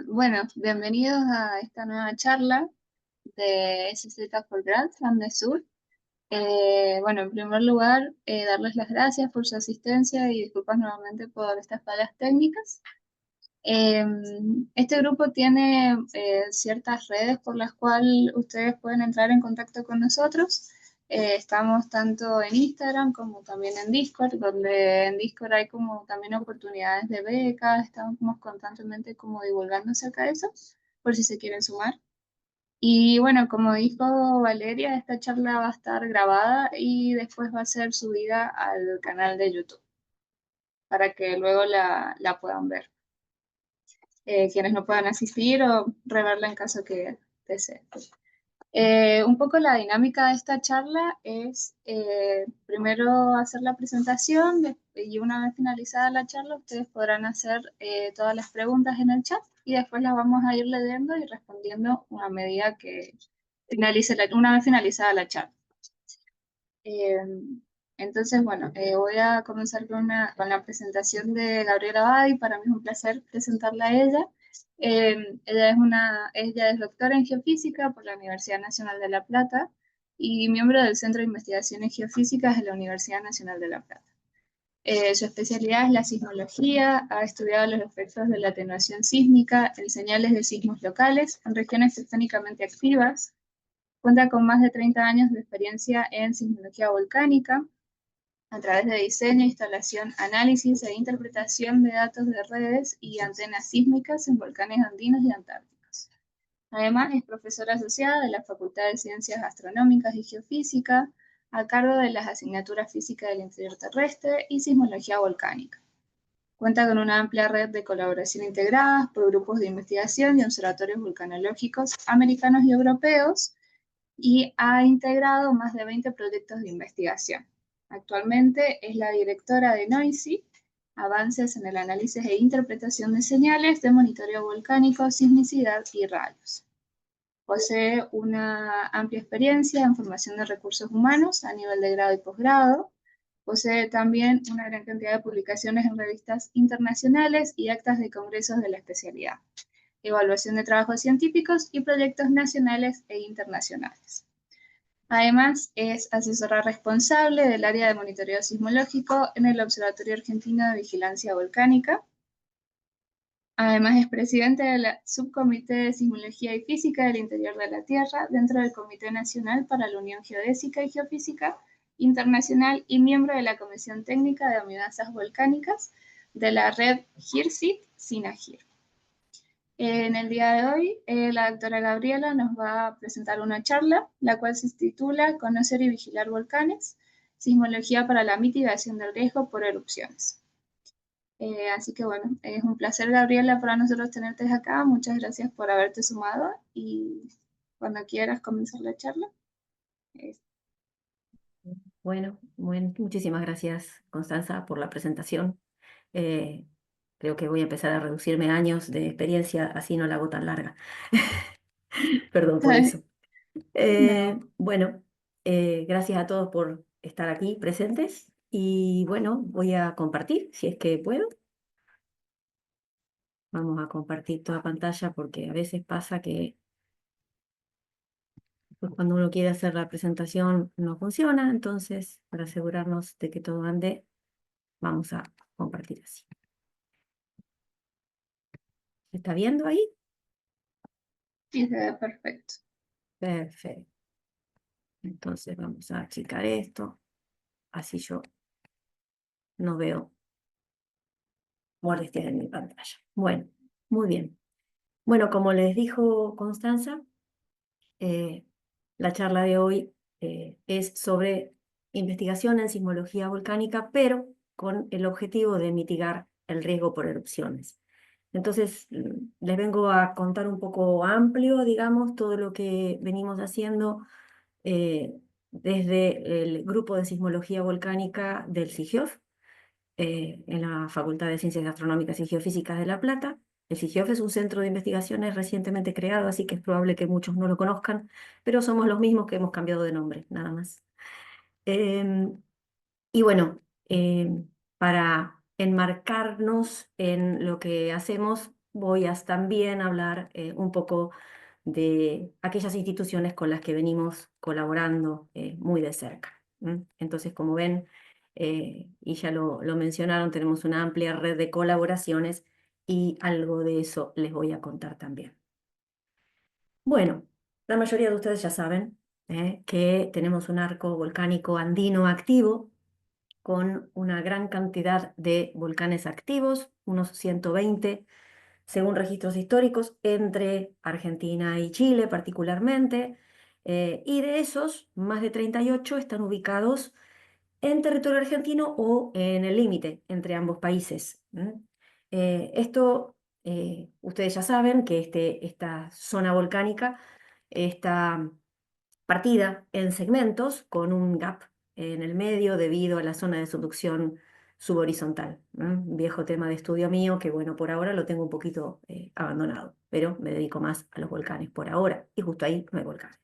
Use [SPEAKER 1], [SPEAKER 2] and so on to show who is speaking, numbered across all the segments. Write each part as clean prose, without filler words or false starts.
[SPEAKER 1] Bueno, bienvenidos a esta nueva charla de SZ for Grants and the Sur. Bueno, en primer lugar, darles las gracias por su asistencia y disculpas nuevamente por estas fallas técnicas. Eh, este grupo tiene ciertas redes por las cuales ustedes pueden entrar en contacto con nosotros. Estamos tanto en Instagram como también en Discord, donde en Discord hay como también oportunidades de becas, estamos como constantemente como divulgando acerca de eso, por si se quieren sumar. Y bueno, como dijo Valeria, esta charla va a estar grabada y después va a ser subida al canal de YouTube para que luego la puedan ver quienes no puedan asistir o reverla en caso que deseen. Un poco la dinámica de esta charla es primero hacer la presentación y una vez finalizada la charla ustedes podrán hacer todas las preguntas en el chat y después las vamos a ir leyendo y respondiendo a medida que una vez finalizada la charla. Eh, entonces, bueno, voy a comenzar con la presentación de Gabriela Badi. Para mí es un placer presentarla a ella. Ella es doctora en geofísica por la Universidad Nacional de La Plata y miembro del Centro de Investigaciones Geofísicas de la Universidad Nacional de La Plata. Su especialidad es la sismología, ha estudiado los efectos de la atenuación sísmica en señales de sismos locales en regiones tectónicamente activas. Cuenta con más de 30 años de experiencia en sismología volcánica a través de diseño, instalación, análisis e interpretación de datos de redes y antenas sísmicas en volcanes andinos y antárticos. Además, es profesora asociada de la Facultad de Ciencias Astronómicas y Geofísica, a cargo de las asignaturas Física del Interior Terrestre y Sismología Volcánica. Cuenta con una amplia red de colaboración integradas por grupos de investigación y observatorios vulcanológicos americanos y europeos, y ha integrado más de 20 proyectos de investigación. Actualmente es la directora de NOISI, Avances en el Análisis e Interpretación de Señales de Monitoreo Volcánico, Sismicidad y Rayos. Posee una amplia experiencia en formación de recursos humanos a nivel de grado y posgrado. Posee también una gran cantidad de publicaciones en revistas internacionales y actas de congresos de la especialidad, evaluación de trabajos científicos y proyectos nacionales e internacionales. Además, es asesora responsable del área de monitoreo sismológico en el Observatorio Argentino de Vigilancia Volcánica. Además, es presidente del Subcomité de Sismología y Física del Interior de la Tierra dentro del Comité Nacional para la Unión Geodésica y Geofísica Internacional y miembro de la Comisión Técnica de Amenazas Volcánicas de la red GIRSIT-SINAGIR. En el día de hoy, la doctora Gabriela nos va a presentar una charla, la cual se titula Conocer y vigilar volcanes, sismología para la mitigación del riesgo por erupciones. Así que bueno, es un placer, Gabriela, para nosotros tenerte acá. Muchas gracias por haberte sumado y cuando quieras comenzar la charla.
[SPEAKER 2] Bueno, muchísimas gracias, Constanza, por la presentación. Eh, Creo que voy a empezar a reducirme años de experiencia, así no la hago tan larga. Perdón por eso.
[SPEAKER 1] No,
[SPEAKER 2] Bueno, gracias a todos por estar aquí presentes y bueno, voy a compartir, si es que puedo. Vamos a compartir toda pantalla porque a veces pasa que pues, cuando uno quiere hacer la presentación no funciona, entonces para asegurarnos de que todo ande, vamos a compartir así. ¿Se está viendo ahí?
[SPEAKER 1] sí, se ve perfecto.
[SPEAKER 2] Perfecto. Entonces vamos a achicar esto, así yo no veo molestias en mi pantalla. Bueno, muy bien. Bueno, como les dijo Constanza, eh, la charla de hoy es sobre investigación en sismología volcánica, pero con el objetivo de mitigar el riesgo por erupciones. Entonces, les vengo a contar un poco amplio, digamos, todo lo que venimos haciendo eh, desde el grupo de sismología volcánica del SIGIOF, en la Facultad de Ciencias Astronómicas y Geofísicas de La Plata. El SIGIOF es un centro de investigaciones recientemente creado, así que es probable que muchos no lo conozcan, pero somos los mismos que hemos cambiado de nombre, nada más. Em, y bueno, para enmarcarnos en lo que hacemos, voy a también hablar un poco de aquellas instituciones con las que venimos colaborando muy de cerca. Entonces, como ven, y ya lo mencionaron, tenemos una amplia red de colaboraciones y algo de eso les voy a contar también. Bueno, la mayoría de ustedes ya saben que tenemos un arco volcánico andino activo con una gran cantidad de volcanes activos, unos 120 según registros históricos, entre Argentina y Chile particularmente, y de esos, más de 38 están ubicados en territorio argentino o en el límite entre ambos países. Esto, ustedes ya saben que esta zona volcánica está partida en segmentos con un gap en el medio debido a la zona de subducción subhorizontal. Un viejo tema de estudio mío que, bueno, por ahora lo tengo un poquito abandonado, pero me dedico más a los volcanes por ahora y justo ahí no hay volcanes.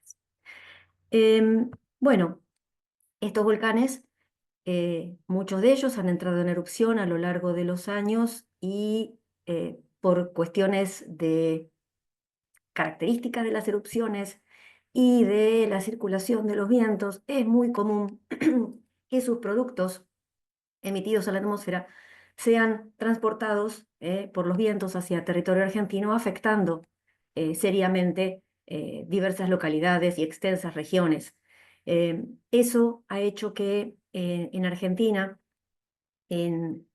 [SPEAKER 2] Bueno, estos volcanes, muchos de ellos han entrado en erupción a lo largo de los años y por cuestiones de características de las erupciones y de la circulación de los vientos, es muy común que sus productos emitidos a la atmósfera sean transportados por los vientos hacia territorio argentino, afectando seriamente diversas localidades y extensas regiones. Eso ha hecho que en Argentina, en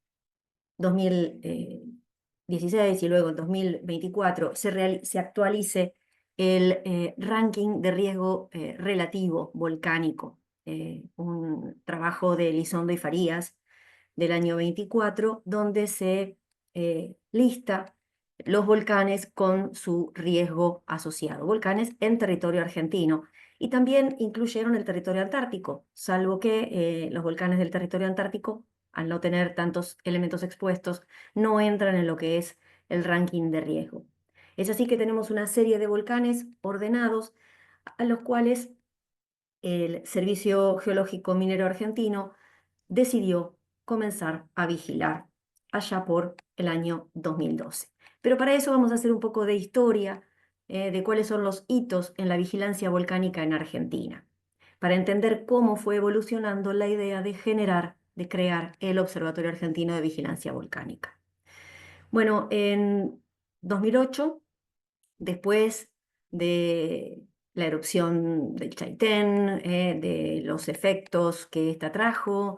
[SPEAKER 2] 2016 y luego en 2024 se actualice el ranking de riesgo relativo volcánico, un trabajo de Elizondo y Farías del año 24, donde se lista los volcanes con su riesgo asociado, volcanes en territorio argentino. Y también incluyeron el territorio antártico, salvo que los volcanes del territorio antártico, al no tener tantos elementos expuestos, no entran en lo que es el ranking de riesgo. Es así que tenemos una serie de volcanes ordenados a los cuales el Servicio Geológico Minero Argentino decidió comenzar a vigilar allá por el año 2012. Pero para eso vamos a hacer un poco de historia de cuáles son los hitos en la vigilancia volcánica en Argentina, para entender cómo fue evolucionando la idea de crear el Observatorio Argentino de Vigilancia Volcánica. Bueno, en 2008, después de la erupción del Chaitén, de los efectos que esta trajo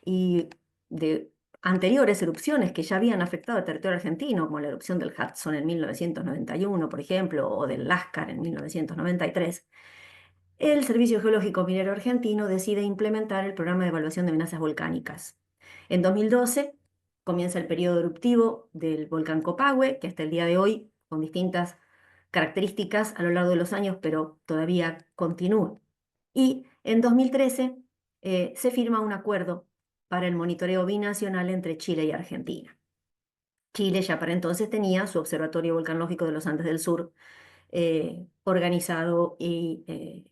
[SPEAKER 2] y de anteriores erupciones que ya habían afectado el territorio argentino, como la erupción del Hudson en 1991, por ejemplo, o del Láscar en 1993, el Servicio Geológico Minero Argentino decide implementar el programa de evaluación de amenazas volcánicas. En 2012 comienza el periodo eruptivo del volcán Copahue, que hasta el día de hoy, con distintas características a lo largo de los años, pero todavía continúa. Y en 2013 se firma un acuerdo para el monitoreo binacional entre Chile y Argentina. Chile ya para entonces tenía su Observatorio Volcanológico de los Andes del Sur organizado y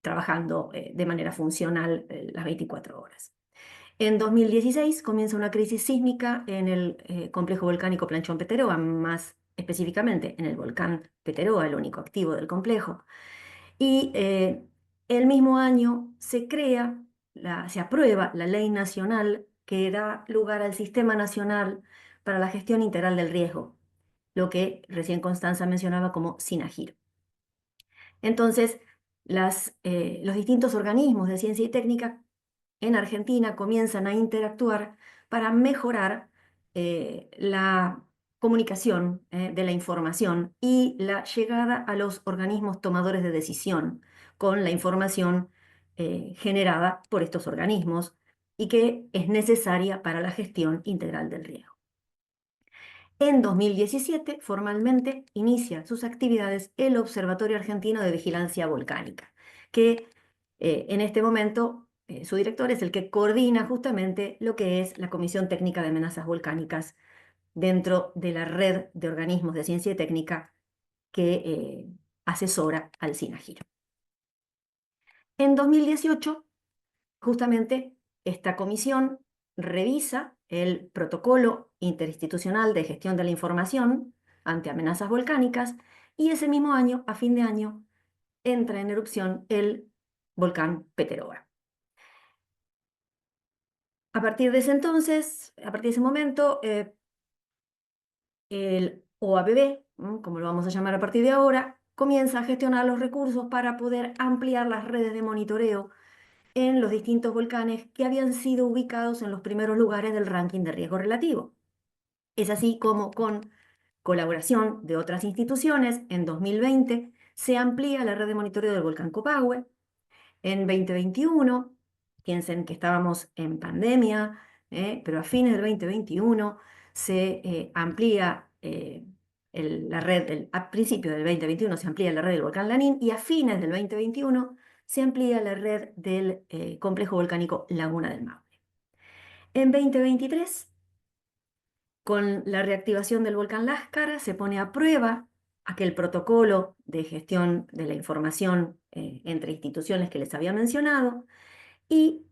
[SPEAKER 2] trabajando de manera funcional las 24 horas. En 2016 comienza una crisis sísmica en el complejo volcánico Planchón Peteroa, más específicamente en el volcán Peteroa, el único activo del complejo. Y el mismo año se aprueba la ley nacional que da lugar al Sistema Nacional para la Gestión Integral del Riesgo, lo que recién Constanza mencionaba como SINAGIR. Entonces, los distintos organismos de ciencia y técnica en Argentina comienzan a interactuar para mejorar la comunicación de la información y la llegada a los organismos tomadores de decisión con la información generada por estos organismos y que es necesaria para la gestión integral del riesgo. En 2017, formalmente, inicia sus actividades el Observatorio Argentino de Vigilancia Volcánica, que en este momento su director es el que coordina justamente lo que es la Comisión Técnica de Amenazas Volcánicas dentro de la red de organismos de ciencia y técnica que asesora al SINAGIR. En 2018, justamente, esta comisión revisa el protocolo interinstitucional de gestión de la información ante amenazas volcánicas, y ese mismo año, a fin de año, entra en erupción el volcán Peteroa. A partir de ese entonces, a partir de ese momento, el OABB, como lo vamos a llamar a partir de ahora, comienza a gestionar los recursos para poder ampliar las redes de monitoreo en los distintos volcanes que habían sido ubicados en los primeros lugares del ranking de riesgo relativo. Es así como, con colaboración de otras instituciones, en 2020 se amplía la red de monitoreo del volcán Copahue. En 2021, piensen que estábamos en pandemia, pero a fines del 2021 se amplía la red, a principios del 2021 se amplía la red del volcán Lanín, y a fines del 2021 se amplía la red del complejo volcánico Laguna del Maule. En 2023, con la reactivación del volcán Láscara, se pone a prueba aquel protocolo de gestión de la información entre instituciones que les había mencionado, y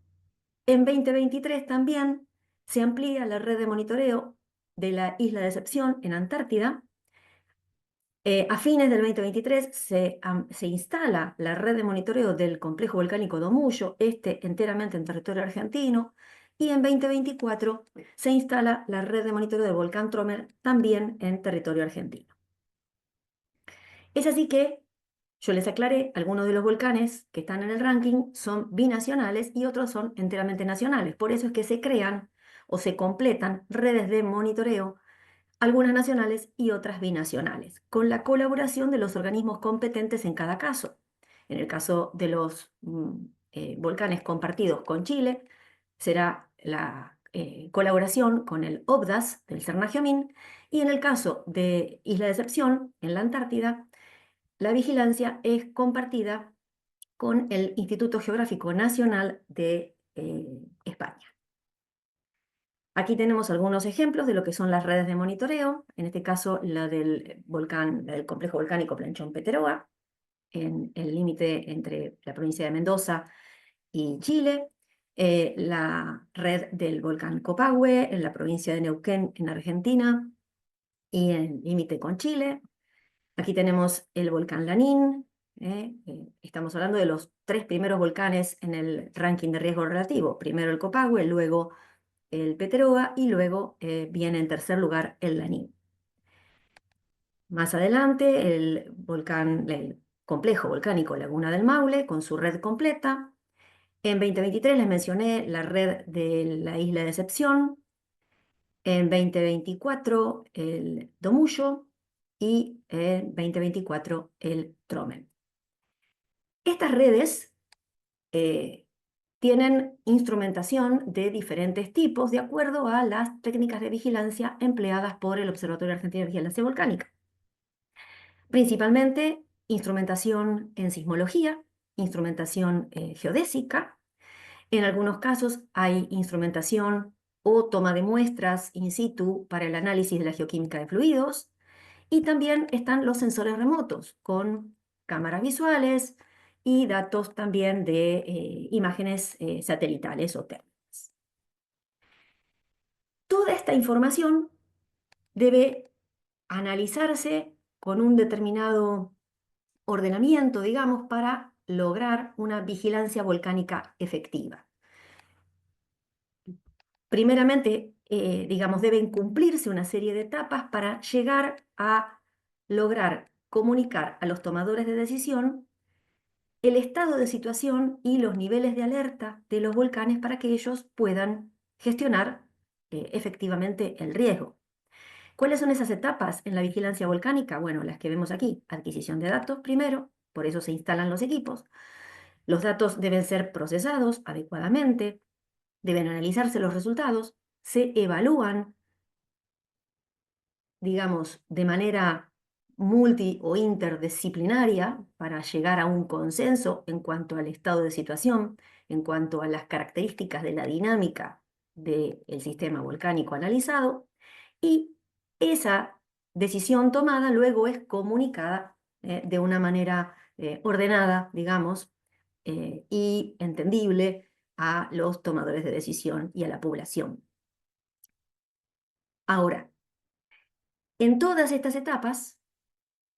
[SPEAKER 2] en 2023 también se amplía la red de monitoreo de la isla de Decepción en Antártida. A fines del 2023 se instala la red de monitoreo del complejo volcánico Domullo, enteramente en territorio argentino, y en 2024 se instala la red de monitoreo del volcán Tromer, también en territorio argentino. Es así que yo les aclaré, algunos de los volcanes que están en el ranking son binacionales y otros son enteramente nacionales. Por eso es que se crean o se completan redes de monitoreo, algunas nacionales y otras binacionales, con la colaboración de los organismos competentes en cada caso. En el caso de los volcanes compartidos con Chile, será la colaboración con el OBDAS del Cernagiomín, y en el caso de Isla de Decepción, en la Antártida, la vigilancia es compartida con el Instituto Geográfico Nacional de España. Aquí tenemos algunos ejemplos de lo que son las redes de monitoreo, en este caso la del complejo volcánico Planchón Peteroa, en el límite entre la provincia de Mendoza y Chile, la red del volcán Copahue en la provincia de Neuquén en Argentina y en el límite con Chile. Aquí tenemos el volcán Lanín. Estamos hablando de los 3 primeros volcanes en el ranking de riesgo relativo. Primero el Copahue, luego el Peteroa y luego viene en tercer lugar el Lanín. Más adelante el complejo volcánico Laguna del Maule con su red completa. En 2023 les mencioné la red de la isla de Decepción. En 2024 el Domullo y en 2024 el Tromen. Estas redes tienen instrumentación de diferentes tipos de acuerdo a las técnicas de vigilancia empleadas por el Observatorio Argentino de Vigilancia Volcánica. Principalmente instrumentación en sismología, instrumentación geodésica. En algunos casos hay instrumentación o toma de muestras in situ para el análisis de la geoquímica de fluidos, y también están los sensores remotos con cámaras visuales y datos también de imágenes satelitales o térmicas. Toda esta información debe analizarse con un determinado ordenamiento, digamos, para lograr una vigilancia volcánica efectiva. Primeramente, digamos, deben cumplirse una serie de etapas para llegar a lograr comunicar a los tomadores de decisión el estado de situación y los niveles de alerta de los volcanes para que ellos puedan gestionar efectivamente el riesgo. ¿Cuáles son esas etapas en la vigilancia volcánica? Bueno, las que vemos aquí: adquisición de datos primero, por eso se instalan los equipos. Los datos deben ser procesados adecuadamente, deben analizarse los resultados, se evalúan, digamos, de manera multi o interdisciplinaria para llegar a un consenso en cuanto al estado de situación, en cuanto a las características de la dinámica del sistema volcánico analizado, y esa decisión tomada luego es comunicada de una manera ordenada, digamos, y entendible a los tomadores de decisión y a la población. Ahora, En todas estas etapas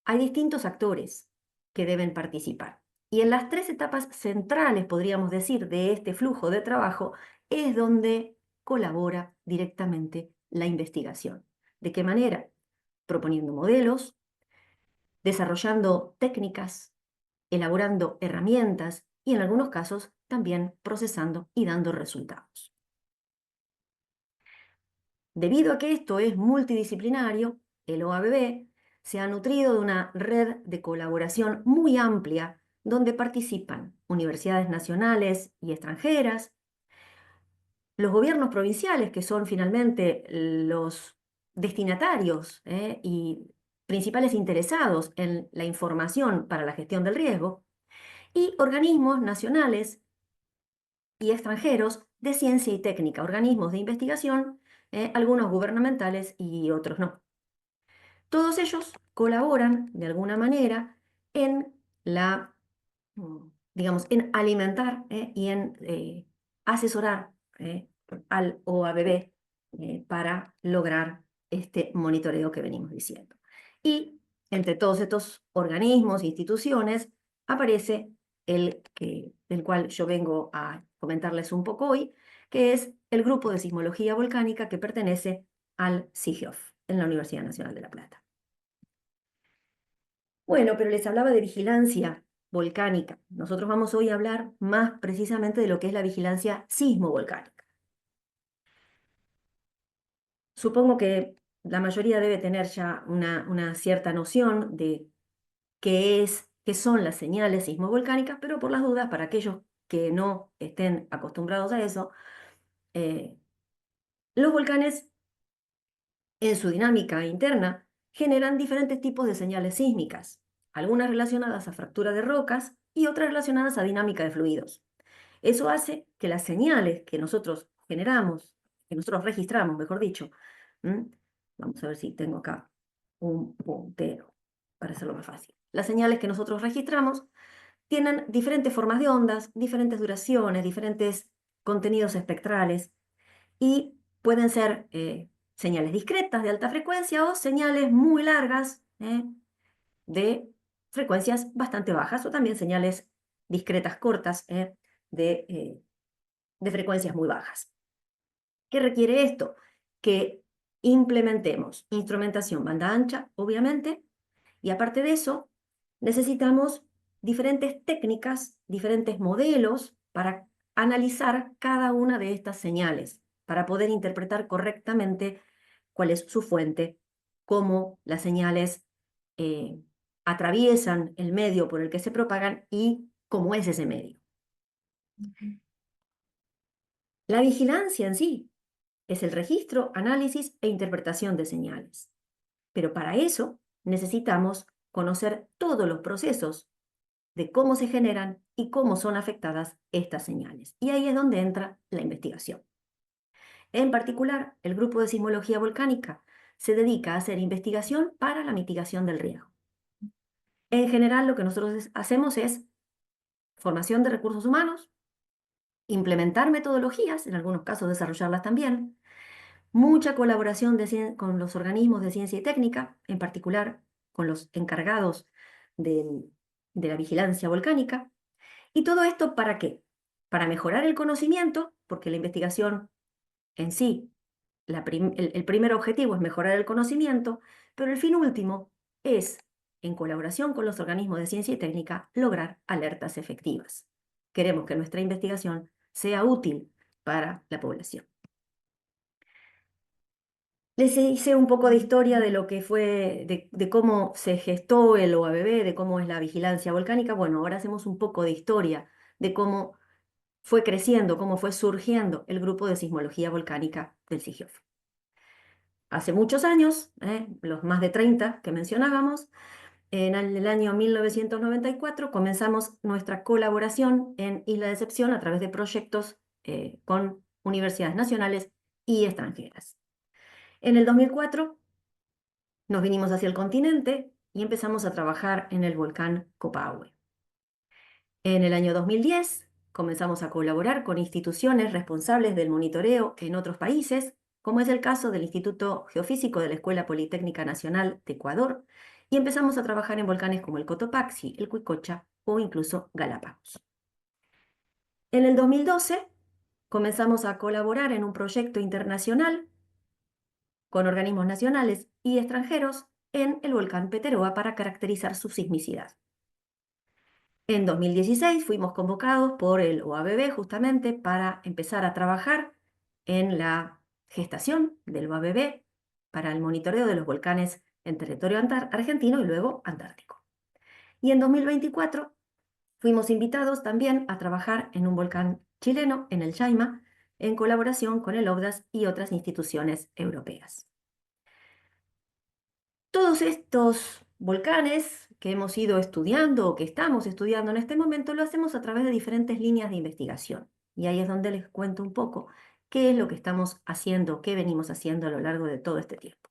[SPEAKER 2] hay distintos actores que deben participar. Y en las tres etapas centrales, podríamos decir, de este flujo de trabajo, es donde colabora directamente la investigación. ¿De qué manera? Proponiendo modelos, desarrollando técnicas, elaborando herramientas y en algunos casos también procesando y dando resultados. Debido a que esto es multidisciplinario, el OABB se ha nutrido de una red de colaboración muy amplia donde participan universidades nacionales y extranjeras, los gobiernos provinciales, que son finalmente los destinatarios y principales interesados en la información para la gestión del riesgo, y organismos nacionales y extranjeros de ciencia y técnica, organismos de investigación, algunos gubernamentales y otros no. Todos ellos colaboran de alguna manera en la, digamos, en alimentar y en asesorar al OABB para lograr este monitoreo que venimos diciendo. Y entre todos estos organismos e instituciones aparece del cual yo vengo a comentarles un poco hoy, que es el Grupo de Sismología Volcánica que pertenece al SIGIOF en la Universidad Nacional de La Plata. Bueno, pero les hablaba de vigilancia volcánica. Nosotros vamos hoy a hablar más precisamente de lo que es la vigilancia sismovolcánica. Supongo que la mayoría debe tener ya una cierta noción de qué son las señales sismovolcánicas, pero por las dudas, para aquellos que no estén acostumbrados a eso, los volcanes en su dinámica interna generan diferentes tipos de señales sísmicas, algunas relacionadas a fractura de rocas y otras relacionadas a dinámica de fluidos. Eso hace que las señales que nosotros generamos, que nosotros registramos, mejor dicho, vamos a ver si tengo acá un puntero para hacerlo más fácil. Las señales que nosotros registramos tienen diferentes formas de ondas, diferentes duraciones, diferentes contenidos espectrales y pueden ser señales discretas de alta frecuencia o señales muy largas de frecuencias bastante bajas o también señales discretas cortas de frecuencias muy bajas. ¿Qué requiere esto? Que implementemos instrumentación banda ancha, obviamente, y aparte de eso, necesitamos diferentes técnicas, diferentes modelos para analizar cada una de estas señales, para poder interpretar correctamente cuál es su fuente, cómo las señales atraviesan el medio por el que se propagan y cómo es ese medio. La vigilancia en sí es el registro, análisis e interpretación de señales. Pero para eso necesitamos conocer todos los procesos de cómo se generan y cómo son afectadas estas señales. Y ahí es donde entra la investigación. En particular, el Grupo de Sismología Volcánica se dedica a hacer investigación para la mitigación del riesgo. En general, lo que nosotros hacemos es formación de recursos humanos, implementar metodologías, en algunos casos desarrollarlas también, mucha colaboración con los organismos de ciencia y técnica, en particular con los encargados de la vigilancia volcánica. ¿Y todo esto para qué? Para mejorar el conocimiento, porque la investigación en sí, el primer objetivo es mejorar el conocimiento, pero el fin último es, en colaboración con los organismos de ciencia y técnica, lograr alertas efectivas. Queremos que nuestra investigación sea útil para la población. Les hice un poco de historia de lo que fue, de cómo se gestó el OABB, de cómo es la vigilancia volcánica. Bueno, ahora hacemos un poco de historia de cómo fue creciendo, cómo fue surgiendo el grupo de sismología volcánica del SIGIOF. Hace muchos años, los más de 30 que mencionábamos, en el año 1994 comenzamos nuestra colaboración en Isla de Excepción a través de proyectos con universidades nacionales y extranjeras. En el 2004 nos vinimos hacia el continente y empezamos a trabajar en el volcán Copahue. En el año 2010 comenzamos a colaborar con instituciones responsables del monitoreo en otros países, como es el caso del Instituto Geofísico de la Escuela Politécnica Nacional de Ecuador, y empezamos a trabajar en volcanes como el Cotopaxi, el Cuicocha o incluso Galápagos. En el 2012 comenzamos a colaborar en un proyecto internacional con organismos nacionales y extranjeros en el volcán Peteroa para caracterizar su sismicidad. En 2016 fuimos convocados por el OABB justamente para empezar a trabajar en la gestación del OABB para el monitoreo de los volcanes en territorio argentino y luego antártico. Y en 2024 fuimos invitados también a trabajar en un volcán chileno, en el Chaima, en colaboración con el OBDAS y otras instituciones europeas. Todos estos volcanes que hemos ido estudiando o que estamos estudiando en este momento lo hacemos a través de diferentes líneas de investigación. Y ahí es donde les cuento un poco qué es lo que estamos haciendo, qué venimos haciendo a lo largo de todo este tiempo.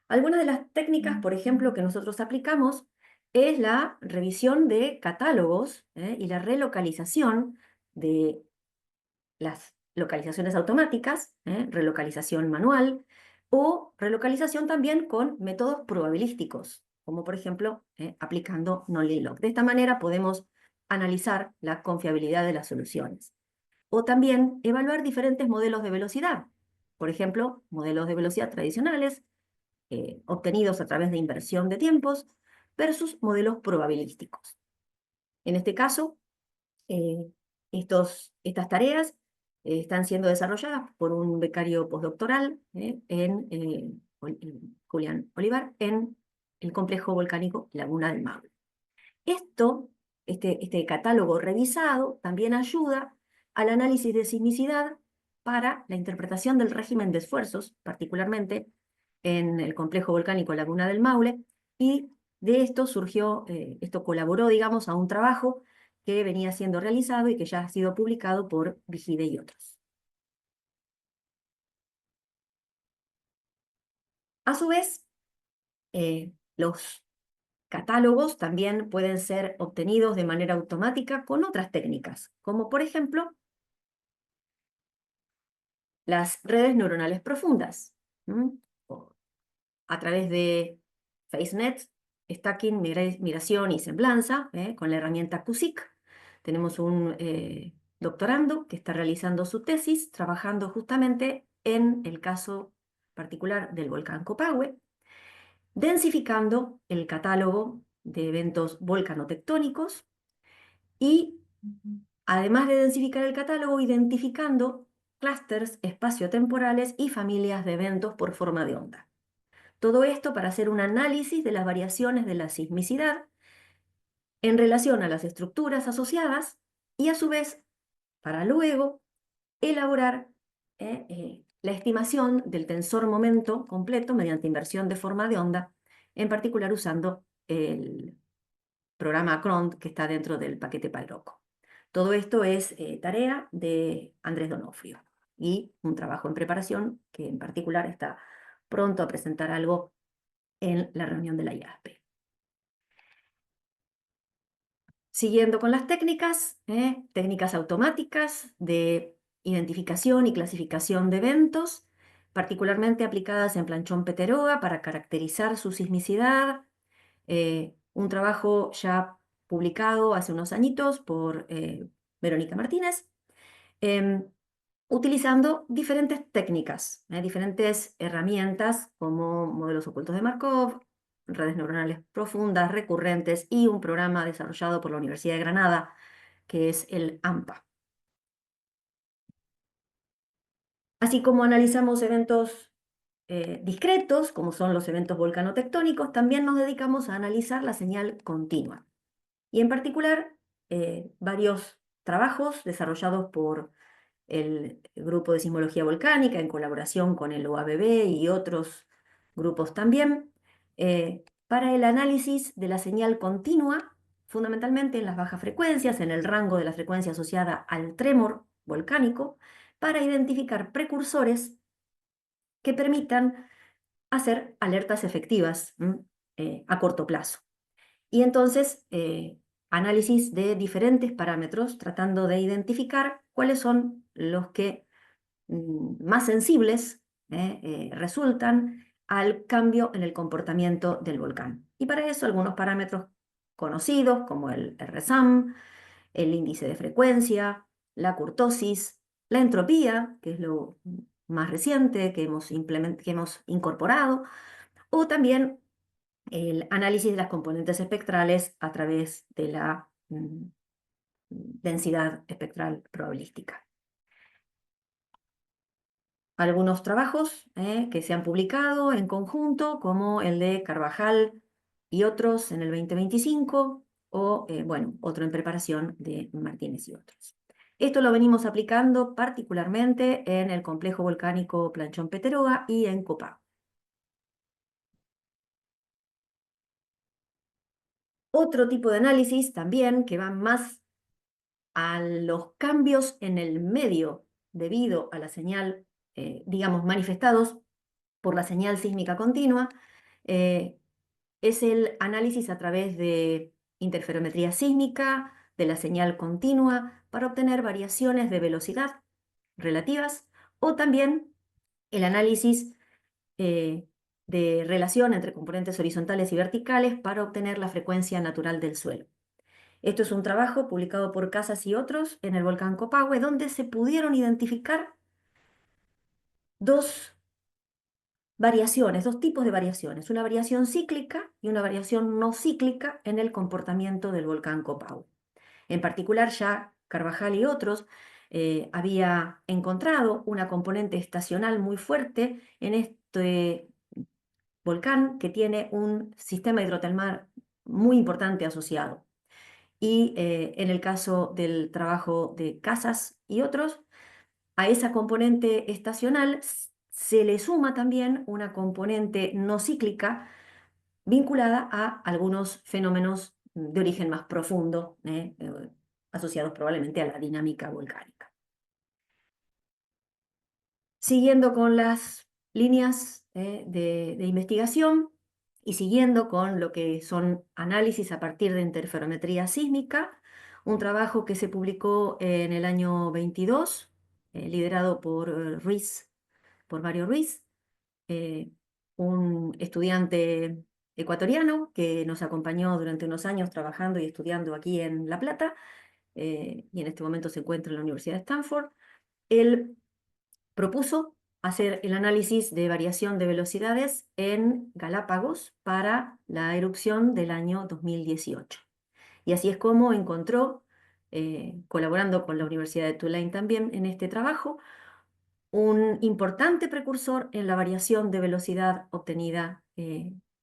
[SPEAKER 2] Algunas de las técnicas, por ejemplo, que nosotros aplicamos es la revisión de catálogos y la relocalización de las localizaciones automáticas, relocalización manual o relocalización también con métodos probabilísticos, como por ejemplo aplicando non-linear. De esta manera podemos analizar la confiabilidad de las soluciones. O también evaluar diferentes modelos de velocidad. Por ejemplo, modelos de velocidad tradicionales obtenidos a través de inversión de tiempos versus modelos probabilísticos. En este caso, estas tareas están siendo desarrolladas por un becario postdoctoral Julián Olivar, en el complejo volcánico Laguna del Maule. Este catálogo revisado también ayuda al análisis de sismicidad para la interpretación del régimen de esfuerzos, particularmente en el complejo volcánico Laguna del Maule, y de esto surgió, esto colaboró, digamos, a un trabajo que venía siendo realizado y que ya ha sido publicado por Vigide y otros. A su vez, los catálogos también pueden ser obtenidos de manera automática con otras técnicas, como por ejemplo las redes neuronales profundas, a través de FaceNet, stacking, migración y semblanza, con la herramienta QSIC. Tenemos un doctorando que está realizando su tesis, trabajando justamente en el caso particular del volcán Copahue, densificando el catálogo de eventos volcanotectónicos y, además de densificar el catálogo, identificando clústeres espaciotemporales y familias de eventos por forma de onda. Todo esto para hacer un análisis de las variaciones de la sismicidad en relación a las estructuras asociadas y, a su vez, para luego elaborar la estimación del tensor momento completo mediante inversión de forma de onda, en particular usando el programa CRONT que está dentro del paquete PyRoco. Todo esto es tarea de Andrés Donofrio y un trabajo en preparación que en particular está pronto a presentar algo en la reunión de la IASPE. Siguiendo con las técnicas, técnicas automáticas de identificación y clasificación de eventos, particularmente aplicadas en Planchón Peteroa para caracterizar su sismicidad, un trabajo ya publicado hace unos añitos por Verónica Martínez, utilizando diferentes técnicas, diferentes herramientas como modelos ocultos de Markov, redes neuronales profundas, recurrentes y un programa desarrollado por la Universidad de Granada, que es el AMPA. Así como analizamos eventos discretos, como son los eventos volcanotectónicos, también nos dedicamos a analizar la señal continua. Y en particular, varios trabajos desarrollados por el Grupo de Sismología Volcánica en colaboración con el OABB y otros grupos también, para el análisis de la señal continua, fundamentalmente en las bajas frecuencias, en el rango de la frecuencia asociada al trémor volcánico, para identificar precursores que permitan hacer alertas efectivas a corto plazo. Y entonces, análisis de diferentes parámetros, tratando de identificar cuáles son los que más sensibles resultan al cambio en el comportamiento del volcán. Y para eso algunos parámetros conocidos como el RSAM, el índice de frecuencia, la curtosis, la entropía, que es lo más reciente que hemos incorporado, o también el análisis de las componentes espectrales a través de la densidad espectral probabilística. Algunos trabajos que se han publicado en conjunto, como el de Carvajal y otros en el 2025, o bueno, otro en preparación de Martínez y otros. Esto lo venimos aplicando particularmente en el complejo volcánico Planchón-Peteroa y en Copá. Otro tipo de análisis también que va más a los cambios en el medio debido a la señal, digamos, manifestados por la señal sísmica continua, es el análisis a través de interferometría sísmica de la señal continua para obtener variaciones de velocidad relativas, o también el análisis de relación entre componentes horizontales y verticales para obtener la frecuencia natural del suelo. Esto es un trabajo publicado por Casas y otros en el volcán Copahue, donde se pudieron identificar dos tipos de variaciones, una variación cíclica y una variación no cíclica en el comportamiento del volcán Copahue. En particular, ya Carvajal y otros había encontrado una componente estacional muy fuerte en este volcán que tiene un sistema hidrotermal muy importante asociado. Y en el caso del trabajo de Casas y otros, a esa componente estacional se le suma también una componente no cíclica vinculada a algunos fenómenos de origen más profundo, asociados probablemente a la dinámica volcánica. Siguiendo con las líneas de investigación y siguiendo con lo que son análisis a partir de interferometría sísmica, un trabajo que se publicó en el año 22, liderado por Mario Ruiz, un estudiante ecuatoriano que nos acompañó durante unos años trabajando y estudiando aquí en La Plata, y en este momento se encuentra en la Universidad de Stanford. Él propuso hacer el análisis de variación de velocidades en Galápagos para la erupción del año 2018. Y así es como encontró, colaborando con la Universidad de Tulane también en este trabajo, un importante precursor en la variación de velocidad obtenida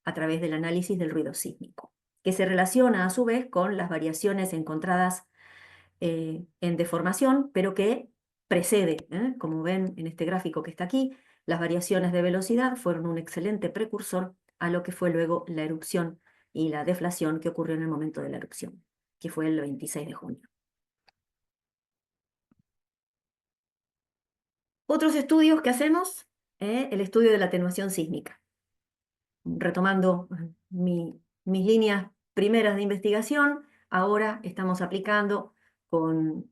[SPEAKER 2] a través del análisis del ruido sísmico, que se relaciona a su vez con las variaciones encontradas en deformación, pero que precede, como ven en este gráfico que está aquí, las variaciones de velocidad fueron un excelente precursor a lo que fue luego la erupción y la deflación que ocurrió en el momento de la erupción, que fue el 26 de junio. Otros estudios que hacemos, el estudio de la atenuación sísmica. Retomando mis líneas primeras de investigación, ahora estamos aplicando con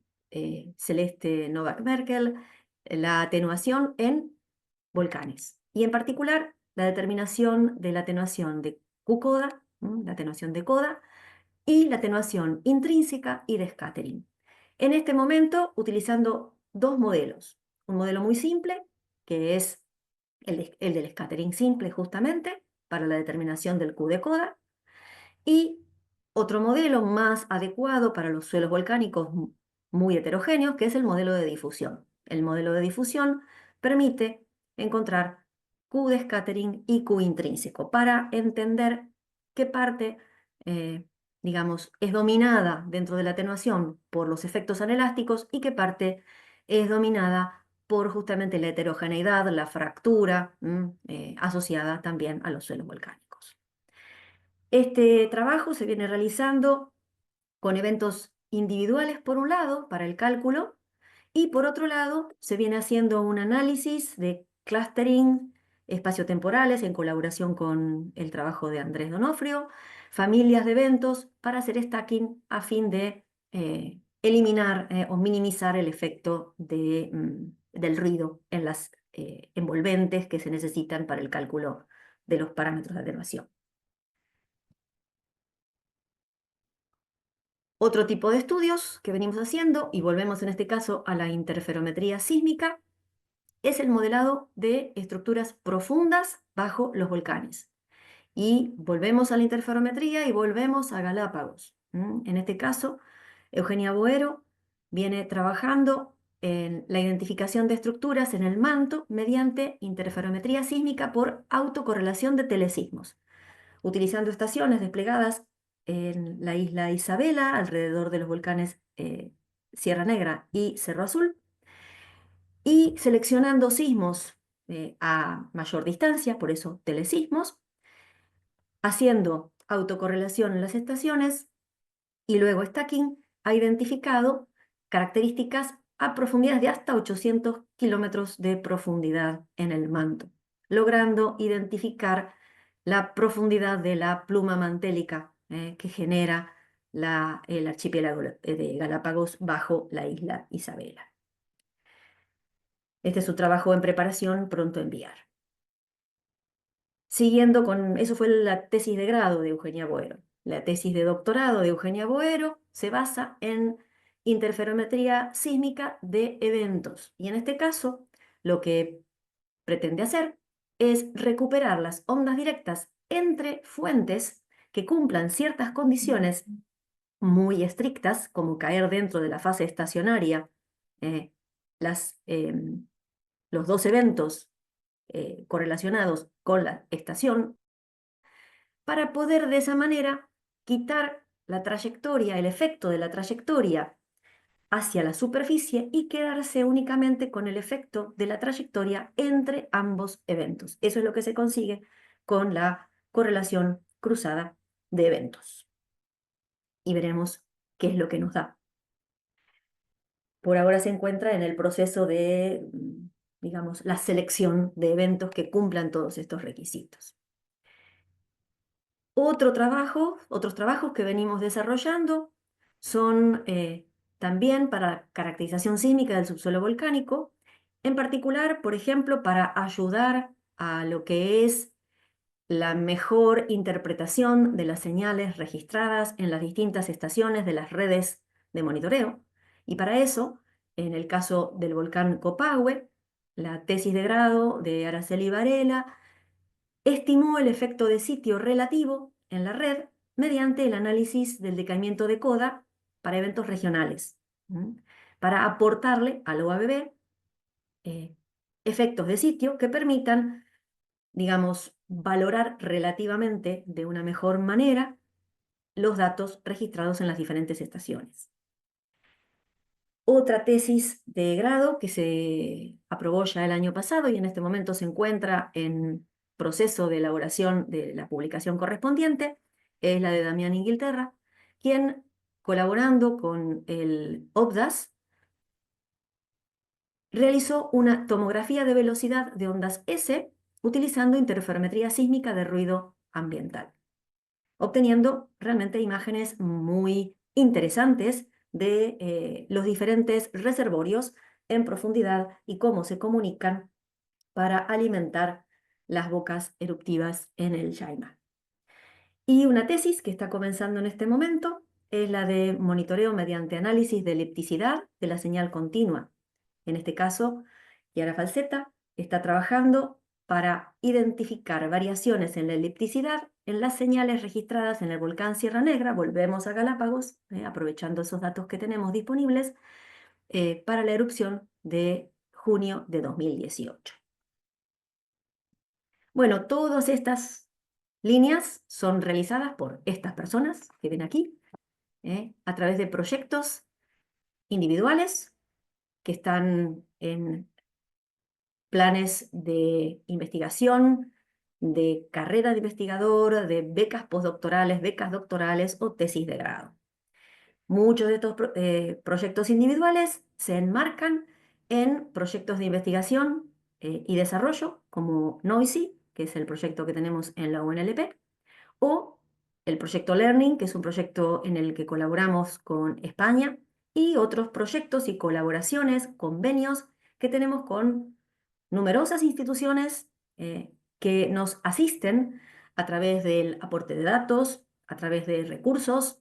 [SPEAKER 2] Celeste Novak Merkel la atenuación en volcanes, y en particular la determinación de la atenuación de Q-Coda, la atenuación de Coda, y la atenuación intrínseca y de scattering. En este momento, utilizando dos modelos. Un modelo muy simple, que es el del scattering simple justamente, para la determinación del Q de Coda, y otro modelo más adecuado para los suelos volcánicos muy heterogéneos, que es el modelo de difusión. El modelo de difusión permite encontrar Q de scattering y Q intrínseco para entender qué parte, digamos, es dominada dentro de la atenuación por los efectos anelásticos y qué parte es dominada por justamente la heterogeneidad, la fractura, asociada también a los suelos volcánicos. Este trabajo se viene realizando con eventos individuales por un lado para el cálculo, y por otro lado se viene haciendo un análisis de clustering espaciotemporales en colaboración con el trabajo de Andrés Donofrio, familias de eventos para hacer stacking a fin de eliminar o minimizar el efecto de del ruido en las envolventes que se necesitan para el cálculo de los parámetros de atenuación. Otro tipo de estudios que venimos haciendo, y volvemos en este caso a la interferometría sísmica, es el modelado de estructuras profundas bajo los volcanes. Y volvemos a la interferometría y volvemos a Galápagos. En este caso, Eugenia Boero viene trabajando en la identificación de estructuras en el manto mediante interferometría sísmica por autocorrelación de telesismos, utilizando estaciones desplegadas en la isla Isabela, alrededor de los volcanes Sierra Negra y Cerro Azul, y seleccionando sismos a mayor distancia, por eso telesismos, haciendo autocorrelación en las estaciones y luego stacking, ha identificado características a profundidades de hasta 800 kilómetros de profundidad en el manto, logrando identificar la profundidad de la pluma mantélica que genera el archipiélago de Galápagos bajo la isla Isabela. Este es su trabajo en preparación, pronto a enviar. Siguiendo con, eso fue la tesis de grado de Eugenia Boero. La tesis de doctorado de Eugenia Boero se basa en interferometría sísmica de eventos. Y en este caso, lo que pretende hacer es recuperar las ondas directas entre fuentes que cumplan ciertas condiciones muy estrictas, como caer dentro de la fase estacionaria, eh, los dos eventos correlacionados con la estación, para poder de esa manera quitar la trayectoria, el efecto de la trayectoria hacia la superficie y quedarse únicamente con el efecto de la trayectoria entre ambos eventos. Eso es lo que se consigue con la correlación cruzada de eventos. Y veremos qué es lo que nos da. Por ahora se encuentra en el proceso de, digamos, la selección de eventos que cumplan todos estos requisitos. Otros trabajos que venimos desarrollando son también para caracterización sísmica del subsuelo volcánico, en particular, por ejemplo, para ayudar a lo que es la mejor interpretación de las señales registradas en las distintas estaciones de las redes de monitoreo. Y para eso, en el caso del volcán Copahue, la tesis de grado de Araceli Varela estimó el efecto de sitio relativo en la red mediante el análisis del decaimiento de coda para eventos regionales, para aportarle al OABB efectos de sitio que permitan, digamos, valorar relativamente de una mejor manera los datos registrados en las diferentes estaciones. Otra tesis de grado que se aprobó ya el año pasado y en este momento se encuentra en proceso de elaboración de la publicación correspondiente es la de Damián Inglaterra, quien, colaborando con el OBDAS, realizó una tomografía de velocidad de ondas S utilizando interferometría sísmica de ruido ambiental, obteniendo realmente imágenes muy interesantes de los diferentes reservorios en profundidad y cómo se comunican para alimentar las bocas eruptivas en el Yaima. Y una tesis que está comenzando en este momento es la de monitoreo mediante análisis de elipticidad de la señal continua. En este caso, Chiara Falsetta está trabajando para identificar variaciones en la elipticidad en las señales registradas en el volcán Sierra Negra. Volvemos a Galápagos, aprovechando esos datos que tenemos disponibles para la erupción de junio de 2018. Bueno, todas estas líneas son realizadas por estas personas que ven aquí, a través de proyectos individuales que están en planes de investigación, de carrera de investigador, de becas postdoctorales, becas doctorales o tesis de grado. Muchos de estos proyectos individuales se enmarcan en proyectos de investigación y desarrollo, como NOISY, que es el proyecto que tenemos en la UNLP, o el proyecto Learning, que es un proyecto en el que colaboramos con España, y otros proyectos y colaboraciones, convenios, que tenemos con numerosas instituciones que nos asisten a través del aporte de datos, a través de recursos,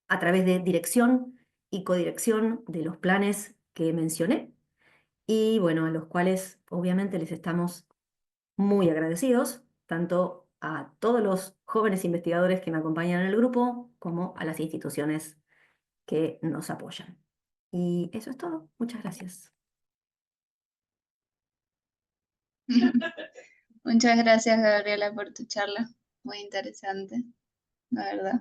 [SPEAKER 2] a través de dirección y codirección de los planes que mencioné, y bueno, a los cuales obviamente les estamos muy agradecidos, tanto a todos los jóvenes investigadores que me acompañan en el grupo, como a las instituciones que nos apoyan. Y eso es todo. Muchas gracias.
[SPEAKER 1] Muchas gracias, Gabriela, por tu charla. Muy interesante, la verdad.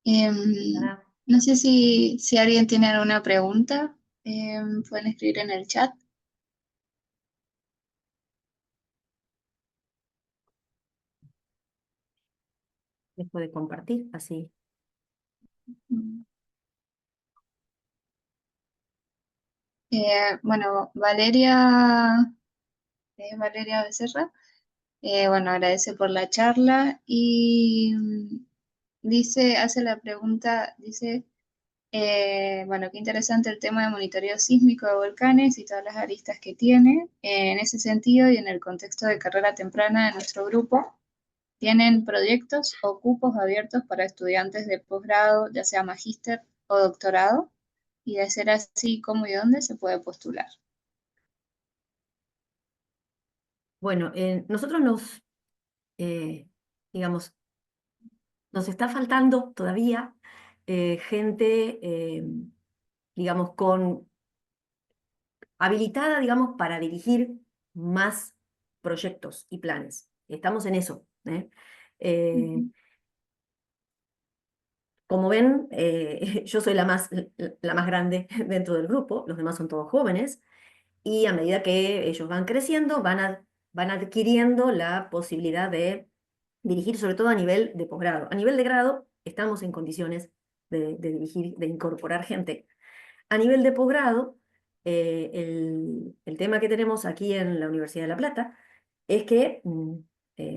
[SPEAKER 2] Nada,
[SPEAKER 1] No sé si alguien tiene alguna pregunta, pueden escribir en el chat.
[SPEAKER 2] dejo de compartir, así.
[SPEAKER 1] Mm. Bueno, Valeria Becerra, bueno, agradece por la charla y hace la pregunta, dice, bueno, qué interesante el tema de monitoreo sísmico de volcanes y todas las aristas que tiene. En ese sentido y en el contexto de carrera temprana de nuestro grupo, ¿tienen proyectos o cupos abiertos para estudiantes de posgrado, ya sea magíster o doctorado? Y de ser así, ¿cómo y dónde se puede postular?
[SPEAKER 2] Bueno, nosotros digamos, nos está faltando todavía gente, digamos, habilitada, digamos, para dirigir más proyectos y planes. Estamos en eso, ¿eh? Eh,
[SPEAKER 1] Ujú.
[SPEAKER 2] Como ven, yo soy la más grande dentro del grupo, los demás son todos jóvenes, y a medida que ellos van creciendo, van adquiriendo la posibilidad de dirigir, sobre todo a nivel de posgrado. A nivel de grado, estamos en condiciones de dirigir, de incorporar gente. A nivel de posgrado, el tema que tenemos aquí en la Universidad de La Plata es que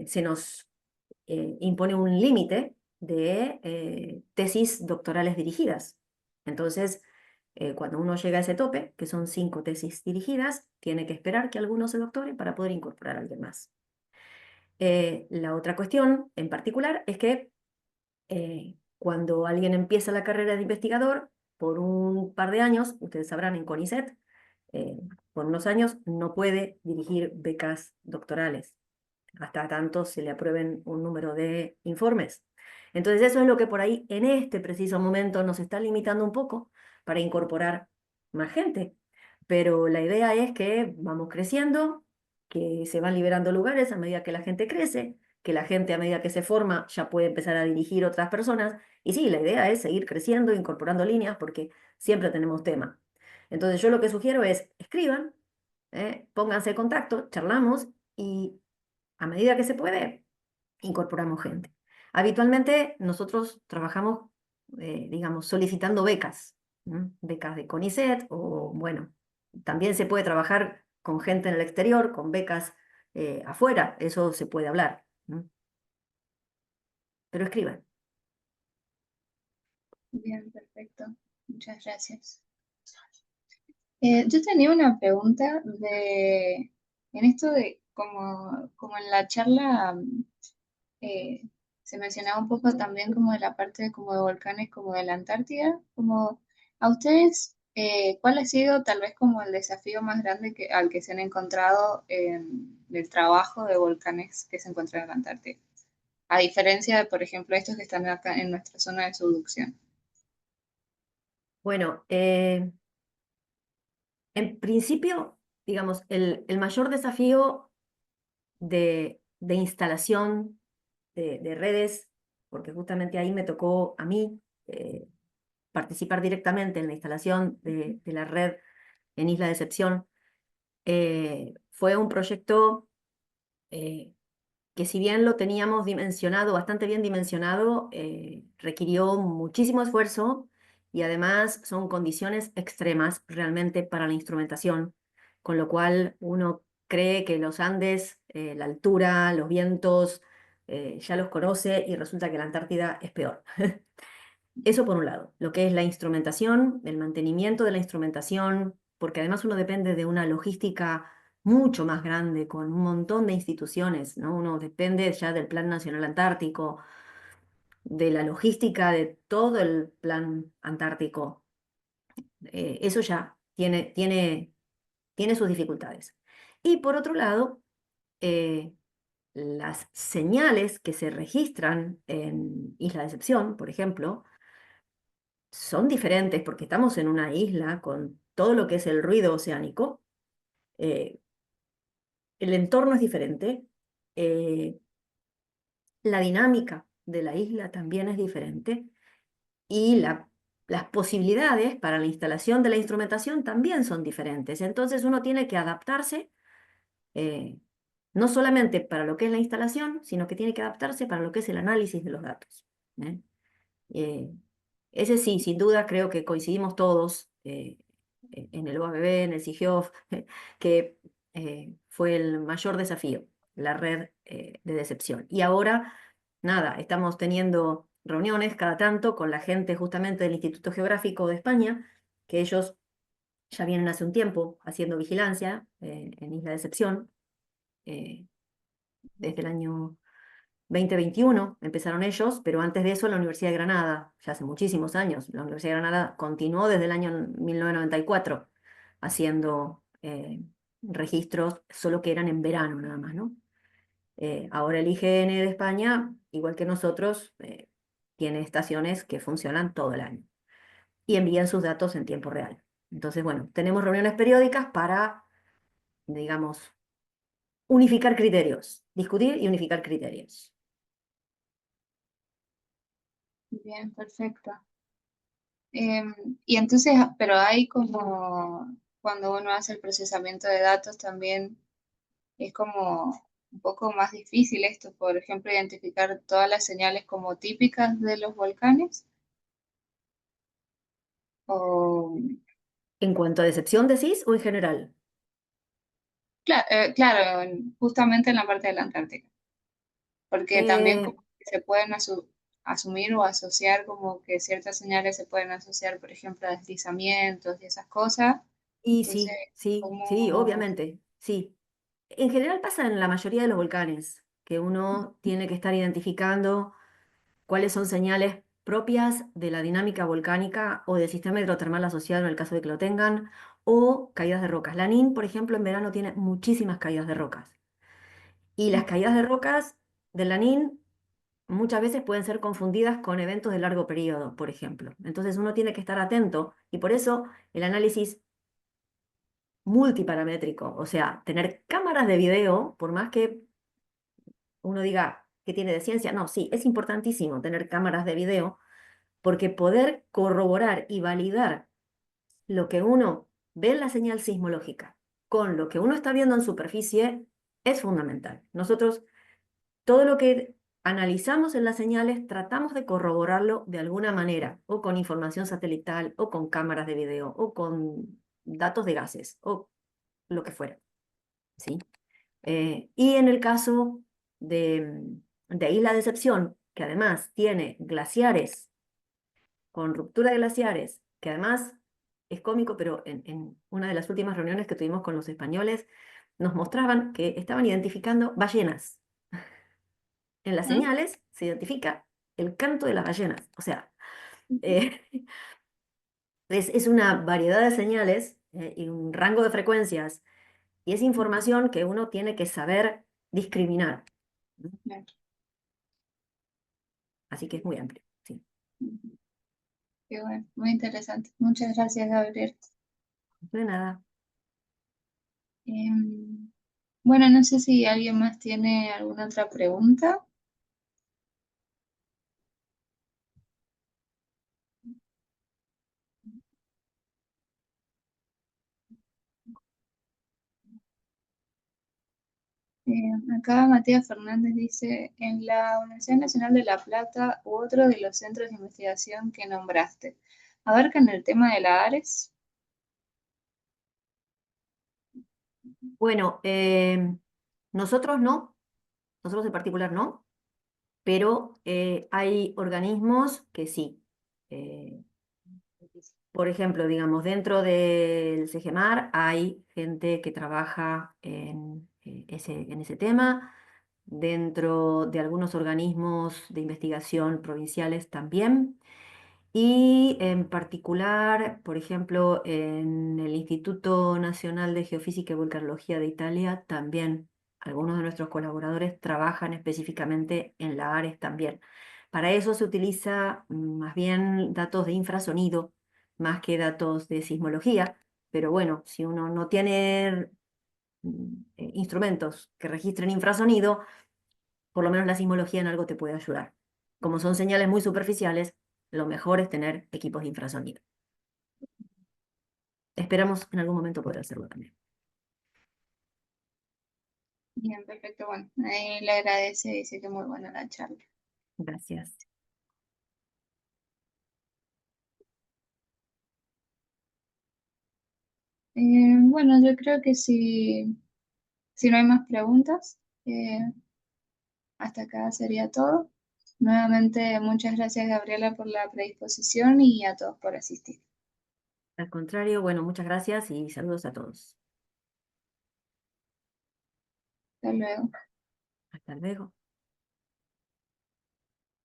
[SPEAKER 2] se nos impone un límite de tesis doctorales dirigidas. Entonces, cuando uno llega a ese tope, que son 5 tesis dirigidas, tiene que esperar que alguno se doctore para poder incorporar a alguien más. La otra cuestión en particular es que cuando alguien empieza la carrera de investigador, por un par de años, ustedes sabrán, en CONICET, por unos años no puede dirigir becas doctorales hasta tanto se le aprueben un número de informes. Entonces eso es lo que por ahí en este preciso momento nos está limitando un poco para incorporar más gente. Pero la idea es que vamos creciendo, que se van liberando lugares a medida que la gente crece, que la gente a medida que se forma ya puede empezar a dirigir otras personas. Y sí, la idea es seguir creciendo, incorporando líneas, porque siempre tenemos tema. Entonces yo lo que sugiero es escriban, pónganse en contacto, charlamos y a medida que se puede, incorporamos gente. Habitualmente nosotros trabajamos, digamos, solicitando becas, ¿no? Becas de CONICET o, bueno, también se puede trabajar con gente en el exterior, con becas afuera, eso se puede hablar, ¿no? Pero escriban.
[SPEAKER 1] Bien, perfecto. Muchas gracias. Yo tenía una pregunta en esto de, como en la charla eh, se mencionaba un poco también como de la parte como de volcanes como de la Antártida, como a ustedes, ¿cuál ha sido tal vez como el desafío más grande al que se han encontrado en el trabajo de volcanes que se encuentran en la Antártida? A diferencia de, por ejemplo, estos que están acá en nuestra zona de subducción.
[SPEAKER 2] Bueno, en principio, digamos, el mayor desafío de instalación de redes, porque justamente ahí me tocó a mí participar directamente en la instalación de la red en Isla Decepción, fue un proyecto eh, que si bien lo teníamos dimensionado, bastante bien dimensionado, requirió muchísimo esfuerzo y además son condiciones extremas realmente para la instrumentación, con lo cual uno cree que los Andes, la altura, los vientos, ya los conoce y resulta que la Antártida es peor. Eso por un lado, lo que es la instrumentación, el mantenimiento de la instrumentación, porque además uno depende de una logística mucho más grande, con un montón de instituciones, ¿no? Uno depende ya del Plan Nacional Antártico, de la logística de todo el Plan Antártico. Eso ya tiene sus dificultades. Y por otro lado, eh, las señales que se registran en Isla Decepción, por ejemplo, son diferentes porque estamos en una isla con todo lo que es el ruido oceánico. eh, el entorno es diferente, eh, la dinámica de la isla también es diferente y las posibilidades para la instalación de la instrumentación también son diferentes. Entonces uno tiene que adaptarse, eh, no solamente para lo que es la instalación, sino que tiene que adaptarse para lo que es el análisis de los datos. ¿Eh? Eh, Ese sí, sin duda creo que coincidimos todos en el OABB, en el SIGIOF, que fue el mayor desafío, la red de decepción. Y ahora, nada, estamos teniendo reuniones cada tanto con la gente justamente del Instituto Geográfico de España, que ellos ya vienen hace un tiempo haciendo vigilancia en Isla Decepción, eh, desde el año 2021 empezaron ellos, pero antes de eso la Universidad de Granada, ya hace muchísimos años, la Universidad de Granada continuó desde el año 1994 haciendo registros, solo que eran en verano nada más, ¿no? Ahora el IGN de España, igual que nosotros, tiene estaciones que funcionan todo el año y envían sus datos en tiempo real. Entonces, bueno, tenemos reuniones periódicas para, digamos, unificar criterios, discutir y unificar criterios.
[SPEAKER 1] Bien, perfecto. Y entonces, pero hay como, cuando uno hace el procesamiento de datos también es como un poco más difícil esto, por ejemplo, identificar todas las señales como típicas de los volcanes. O,
[SPEAKER 2] En cuanto a decepción, decís, o en general.
[SPEAKER 1] claro, justamente en la parte de la Antártica, porque también
[SPEAKER 2] Eh,
[SPEAKER 1] como que se pueden asumir o asociar como que ciertas señales se pueden asociar, por ejemplo, a deslizamientos y esas cosas.
[SPEAKER 2] y
[SPEAKER 1] Entonces,
[SPEAKER 2] sí,
[SPEAKER 1] como...
[SPEAKER 2] obviamente, sí. En general pasa en la mayoría de los volcanes, que uno tiene que estar identificando cuáles son señales propias de la dinámica volcánica o del sistema hidrotermal asociado en el caso de que lo tengan, o caídas de rocas. Lanín, por ejemplo, en verano tiene muchísimas caídas de rocas. Y las caídas de rocas del Lanín muchas veces pueden ser confundidas con eventos de largo periodo, por ejemplo. Entonces uno tiene que estar atento y por eso el análisis multiparamétrico, o sea, tener cámaras de video, por más que uno diga que tiene de ciencia, no, sí, es importantísimo tener cámaras de video, porque poder corroborar y validar lo que uno ve en la señal sismológica con lo que uno está viendo en superficie es fundamental. Nosotros, todo lo que analizamos en las señales, tratamos de corroborarlo de alguna manera, o con información satelital, o con cámaras de video, o con datos de gases, o lo que fuera, ¿sí? Y en el caso de Isla Decepción, que además tiene glaciares, con ruptura de glaciares, que además es cómico, pero en una de las últimas reuniones que tuvimos con los españoles, nos mostraban que estaban identificando ballenas. En las
[SPEAKER 1] ¿Mm?
[SPEAKER 2] señales se identifica el canto de las ballenas. O sea, eh, es una variedad de señales y un rango de frecuencias, y es información que uno tiene que saber discriminar.
[SPEAKER 1] Claro.
[SPEAKER 2] Así que es muy amplio, sí.
[SPEAKER 1] Qué bueno, muy interesante. Muchas gracias, Gabriel.
[SPEAKER 2] De nada.
[SPEAKER 1] Em, bueno, no sé si alguien más tiene alguna otra pregunta. Acá Matías Fernández dice, en la Universidad Nacional de La Plata u otro de los centros de investigación que nombraste, ¿abarcan el tema de la ARES?
[SPEAKER 2] Bueno, nosotros no, nosotros en particular no, pero hay organismos que sí. Eh, Por ejemplo, digamos, dentro del CEGEMAR hay gente que trabaja en ese tema, dentro de algunos organismos de investigación provinciales también, y en particular, por ejemplo, en el Instituto Nacional de Geofísica y Vulcanología de Italia también algunos de nuestros colaboradores trabajan específicamente en la ARES también. Para eso se utiliza más bien datos de infrasonido más que datos de sismología, pero bueno, si uno no tiene instrumentos que registren infrasonido, por lo menos la sismología en algo te puede ayudar. Como son señales muy superficiales, lo mejor es tener equipos de infrasonido. Esperamos en algún momento poder hacerlo también.
[SPEAKER 1] Bien, perfecto. Bueno, ahí le agradece, dice que muy buena la charla.
[SPEAKER 2] Gracias.
[SPEAKER 1] Bueno, yo creo que si no hay más preguntas, hasta acá sería todo. Nuevamente, muchas gracias, Gabriela, por la predisposición y a todos por asistir.
[SPEAKER 2] Al contrario, bueno, muchas gracias y saludos a todos.
[SPEAKER 1] Hasta luego.
[SPEAKER 2] Hasta luego.